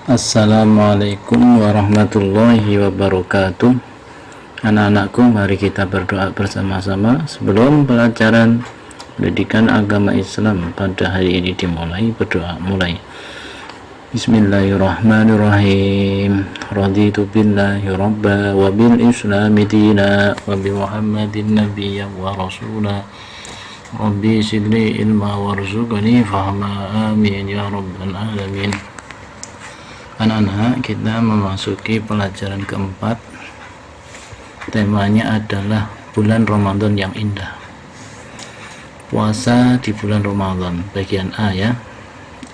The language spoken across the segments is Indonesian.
Assalamualaikum warahmatullahi wabarakatuh. Anak-anakku, mari kita berdoa bersama-sama sebelum pelajaran pendidikan agama Islam pada hari ini dimulai. Berdoa mulai. Bismillahirrahmanirrahim. Raditu billahi rabba wa bil islami dina wa bi muhammadin nabiyya wa rasula. Rabbi zidni ilma warzuqni fahma, amin ya rabbal alamin. Anak-anak, kita memasuki pelajaran keempat. Temanya adalah bulan Ramadan yang indah. Puasa di bulan Ramadan. Bagian A ya.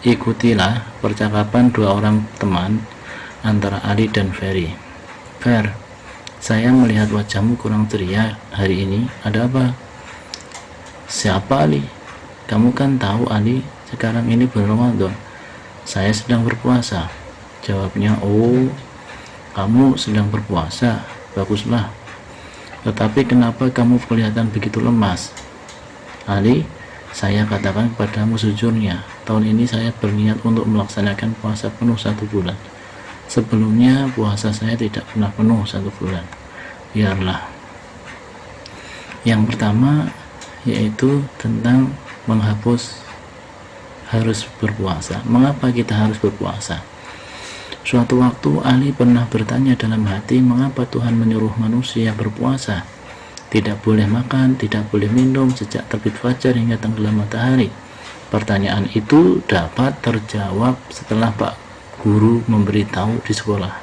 Ikutilah percakapan dua orang teman antara Ali dan Ferry. Fer, saya melihat wajahmu kurang ceria hari ini. Ada apa? Siapa Ali? Kamu kan tahu Ali, sekarang ini bulan Ramadan. Saya sedang berpuasa. Jawabnya, oh, kamu sedang berpuasa, baguslah. Tetapi kenapa kamu kelihatan begitu lemas? Ali, saya katakan kepadamu sejujurnya, tahun ini saya berniat untuk melaksanakan puasa penuh 1 bulan. Sebelumnya puasa saya tidak pernah penuh 1 bulan. Biarlah. Yang pertama yaitu tentang menghapus harus berpuasa. Mengapa kita harus berpuasa? Suatu waktu Ali pernah bertanya dalam hati, mengapa Tuhan menyuruh manusia berpuasa? Tidak boleh makan, tidak boleh minum sejak terbit fajar hingga tenggelam matahari. Pertanyaan itu dapat terjawab setelah Pak Guru memberitahu di sekolah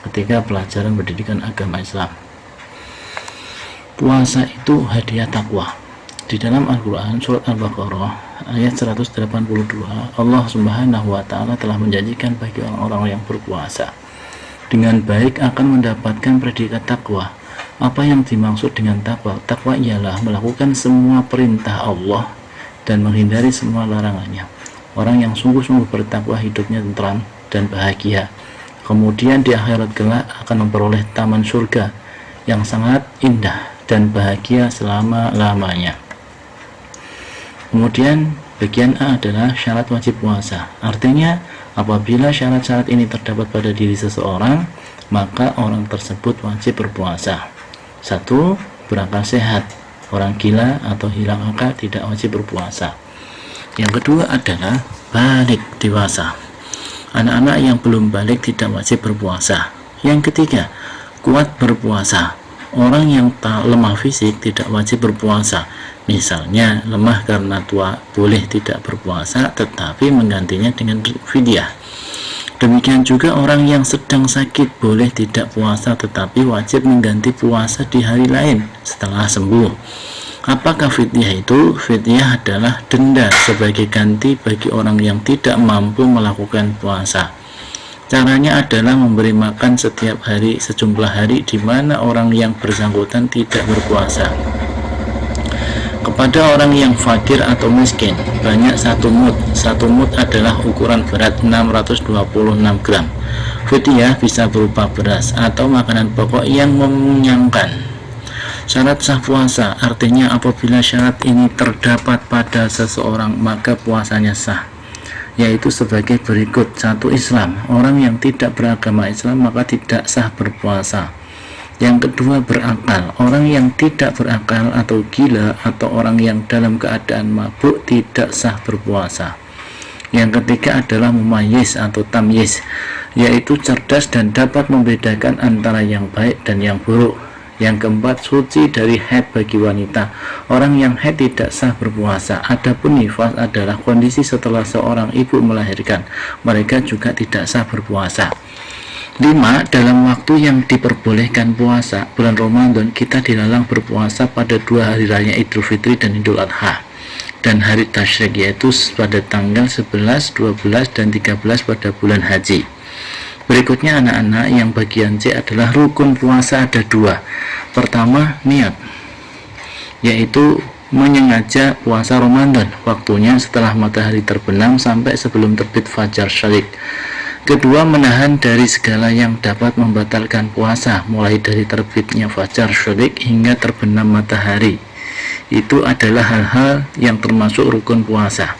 ketika pelajaran pendidikan agama Islam. Puasa itu hadiah takwa. Di dalam Al-Quran surat Al-Baqarah ayat 182, Allah Subhanahu wa Ta'ala telah menjanjikan bagi orang-orang yang berpuasa dengan baik akan mendapatkan predikat takwa. Apa yang dimaksud dengan takwa? Takwa ialah melakukan semua perintah Allah dan menghindari semua larangannya. Orang yang sungguh-sungguh bertakwa hidupnya tentram dan bahagia. Kemudian di akhirat kelak akan memperoleh taman surga yang sangat indah dan bahagia selama-lamanya. Kemudian bagian A adalah syarat wajib puasa. Artinya apabila syarat-syarat ini terdapat pada diri seseorang, maka orang tersebut wajib berpuasa. 1. Berakal sehat. Orang gila atau hilang akal tidak wajib berpuasa. Yang kedua adalah balik dewasa. Anak-anak yang belum balik tidak wajib berpuasa. Yang ketiga, kuat berpuasa. Orang yang lemah fisik tidak wajib berpuasa. Misalnya lemah karena tua boleh tidak berpuasa tetapi menggantinya dengan fidyah. Demikian juga orang yang sedang sakit boleh tidak puasa tetapi wajib mengganti puasa di hari lain setelah sembuh. Apakah fidyah itu? Fidyah adalah denda sebagai ganti bagi orang yang tidak mampu melakukan puasa. Caranya adalah memberi makan setiap hari sejumlah hari di mana orang yang bersangkutan tidak berpuasa. Kepada orang yang fakir atau miskin, banyak 1 mud. 1 mud adalah ukuran berat 626 gram. Fidyah bisa berupa beras atau makanan pokok yang mengenyangkan. Syarat sah puasa artinya apabila syarat ini terdapat pada seseorang maka puasanya sah, yaitu sebagai berikut. 1. Islam. Orang yang tidak beragama Islam maka tidak sah berpuasa. Yang kedua, berakal. Orang yang tidak berakal atau gila atau orang yang dalam keadaan mabuk tidak sah berpuasa. Yang ketiga adalah mumayyiz atau tamyiz, yaitu cerdas dan dapat membedakan antara yang baik dan yang buruk. Yang keempat, suci dari haid bagi wanita. Orang yang haid tidak sah berpuasa. Adapun nifas adalah kondisi setelah seorang ibu melahirkan. Mereka juga tidak sah berpuasa. 5. Dalam waktu yang diperbolehkan puasa bulan Ramadan, kita dilarang berpuasa pada 2 hari raya Idul Fitri dan Idul Adha dan hari tasyrik, yaitu pada tanggal 11, 12, dan 13 pada bulan haji. Berikutnya anak-anak, yang bagian C adalah rukun puasa ada 2. Pertama, niat, yaitu menyengaja puasa Ramadan, waktunya setelah matahari terbenam sampai sebelum terbit fajar syarik. Kedua, menahan dari segala yang dapat membatalkan puasa, mulai dari terbitnya fajar syarik hingga terbenam matahari. Itu adalah hal-hal yang termasuk rukun puasa.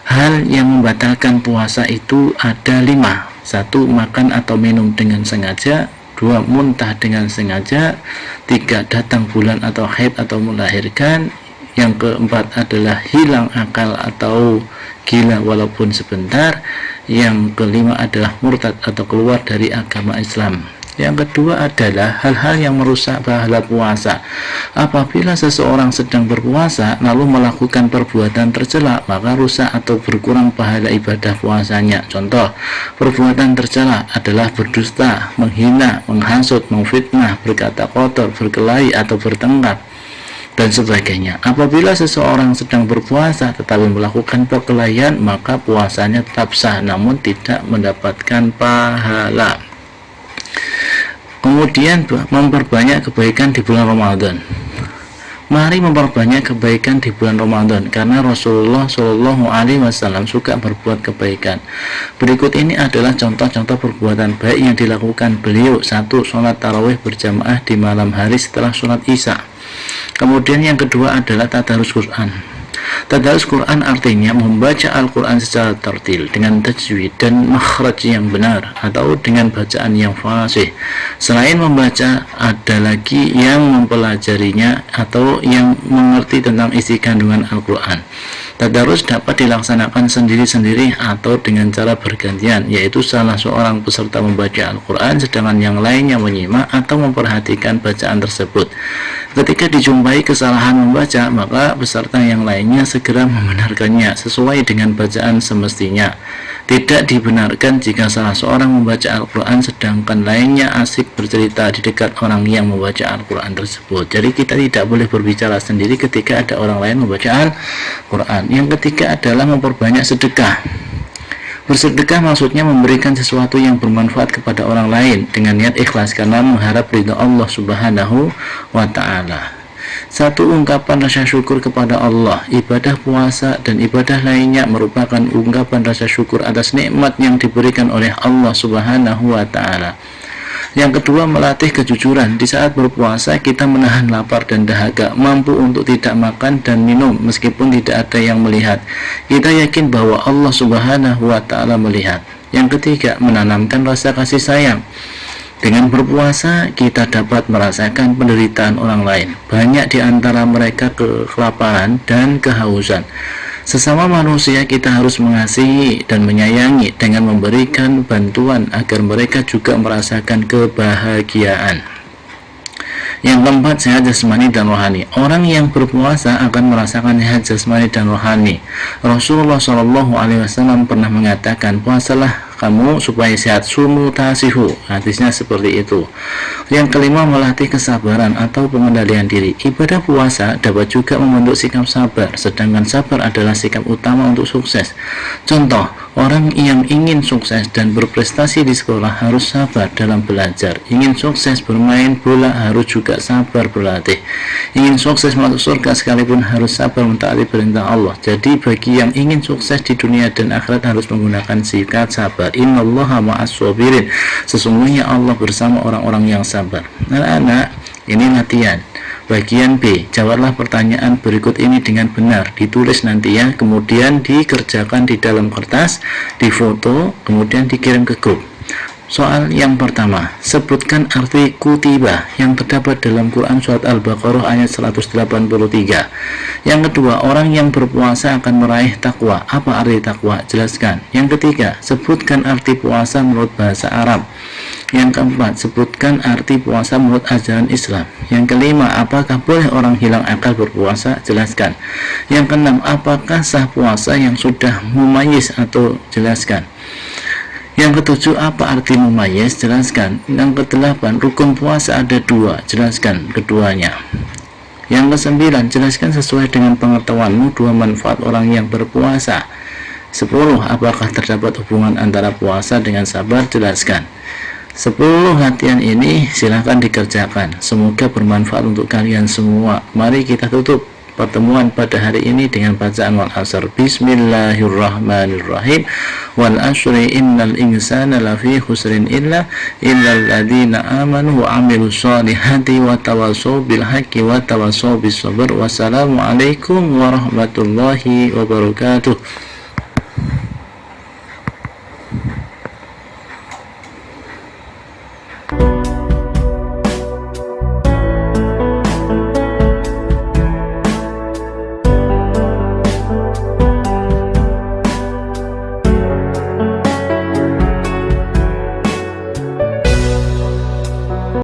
Hal yang membatalkan puasa itu ada 5. 1. Makan atau minum dengan sengaja. 2. Muntah dengan sengaja. 3. Datang bulan atau haid atau melahirkan. Yang keempat adalah hilang akal atau gila walaupun sebentar. Yang kelima adalah murtad atau keluar dari agama Islam. Yang kedua adalah hal-hal yang merusak pahala puasa. Apabila seseorang sedang berpuasa lalu melakukan perbuatan tercela, maka rusak atau berkurang pahala ibadah puasanya. Contoh, perbuatan tercela adalah berdusta, menghina, menghasut, memfitnah, berkata kotor, berkelahi atau bertengkar, dan sebagainya. Apabila seseorang sedang berpuasa tetapi melakukan perkelahian, maka puasanya tetap sah namun tidak mendapatkan pahala. Kemudian memperbanyak kebaikan di bulan Ramadan. Mari memperbanyak kebaikan di bulan Ramadan karena Rasulullah Shallallahu Alaihi Wasallam suka berbuat kebaikan. Berikut ini adalah contoh-contoh perbuatan baik yang dilakukan beliau. 1. Sholat tarawih berjamaah di malam hari setelah sholat isya. Kemudian yang kedua adalah tadarus Quran. Tadarus Quran artinya membaca Al-Quran secara tartil dengan tajwid dan makhraj yang benar atau dengan bacaan yang fasih. Selain membaca, ada lagi yang mempelajarinya atau yang mengerti tentang isi kandungan Al-Quran. Tadarus dapat dilaksanakan sendiri-sendiri atau dengan cara bergantian, yaitu salah seorang peserta membaca Al-Quran sedangkan yang lainnya menyimak atau memperhatikan bacaan tersebut. Ketika dijumpai kesalahan membaca, maka peserta yang lainnya segera membenarkannya sesuai dengan bacaan semestinya. Tidak dibenarkan jika salah seorang membaca Al-Quran sedangkan lainnya asik bercerita di dekat orang yang membaca Al-Quran tersebut. Jadi kita tidak boleh berbicara sendiri ketika ada orang lain membaca Al-Quran. Yang ketiga adalah memperbanyak sedekah. Bersedekah maksudnya memberikan sesuatu yang bermanfaat kepada orang lain dengan niat ikhlas karena mengharap ridha Allah Subhanahu wa Ta'ala. 1. Ungkapan rasa syukur kepada Allah. Ibadah puasa dan ibadah lainnya merupakan ungkapan rasa syukur atas nikmat yang diberikan oleh Allah Subhanahu wa Ta'ala. Yang kedua, melatih kejujuran. Di saat berpuasa kita menahan lapar dan dahaga, mampu untuk tidak makan dan minum meskipun tidak ada yang melihat. Kita yakin bahwa Allah Subhanahu wa Ta'ala melihat. Yang ketiga, menanamkan rasa kasih sayang. Dengan berpuasa, kita dapat merasakan penderitaan orang lain. Banyak di antara mereka kelaparan dan kehausan. Sesama manusia kita harus mengasihi dan menyayangi dengan memberikan bantuan agar mereka juga merasakan kebahagiaan. Yang keempat, sehat jasmani dan rohani. Orang yang berpuasa akan merasakan sehat jasmani dan rohani. Rasulullah Shallallahu Alaihi Wasallam pernah mengatakan, puasalah kamu supaya sehat, sumu tasihu. Hadisnya seperti itu. Yang kelima, melatih kesabaran atau pengendalian diri. Ibadah puasa dapat juga membentuk sikap sabar, sedangkan sabar adalah sikap utama untuk sukses. Contoh, orang yang ingin sukses dan berprestasi di sekolah harus sabar dalam belajar. Ingin sukses bermain bola harus juga sabar berlatih. Ingin sukses masuk surga sekalipun harus sabar mentaati perintah Allah. Jadi bagi yang ingin sukses di dunia dan akhirat harus menggunakan sikap sabar. Innallaha ma'as sabirin. Sesungguhnya Allah bersama orang-orang yang sabar. Anak-anak, ini latihan. Bagian B, jawablah pertanyaan berikut ini dengan benar. Ditulis nanti ya, kemudian dikerjakan di dalam kertas, difoto, kemudian dikirim ke grup. Soal yang pertama, sebutkan arti kutiba yang terdapat dalam Quran surat Al-Baqarah ayat 183. Yang kedua, orang yang berpuasa akan meraih takwa. Apa arti takwa? Jelaskan. Yang ketiga, sebutkan arti puasa menurut bahasa Arab. Yang keempat, sebutkan arti puasa menurut ajaran Islam. Yang kelima, apakah boleh orang hilang akal berpuasa? Jelaskan. Yang keenam, apakah sah puasa yang sudah mumayyiz atau jelaskan. Yang ketujuh, apa arti mumayyiz? Jelaskan. Yang kedelapan, rukun puasa ada 2, jelaskan keduanya. Yang kesembilan, jelaskan sesuai dengan pengetahuanmu 2 manfaat orang yang berpuasa. 10, apakah terdapat hubungan antara puasa dengan sabar? Jelaskan. 10 latihan ini silahkan dikerjakan. Semoga bermanfaat untuk kalian semua. Mari kita tutup pertemuan pada hari ini dengan bacaan wal asr. Bismillahirrahmanirrahim. Wal asri innal insana lafi khusrin illa alladziina amanu wa 'amilus shalihati wa tawassaw bil haqqi wa tawassaw bis sabr. Wassalamualaikum warahmatullahi wabarakatuh.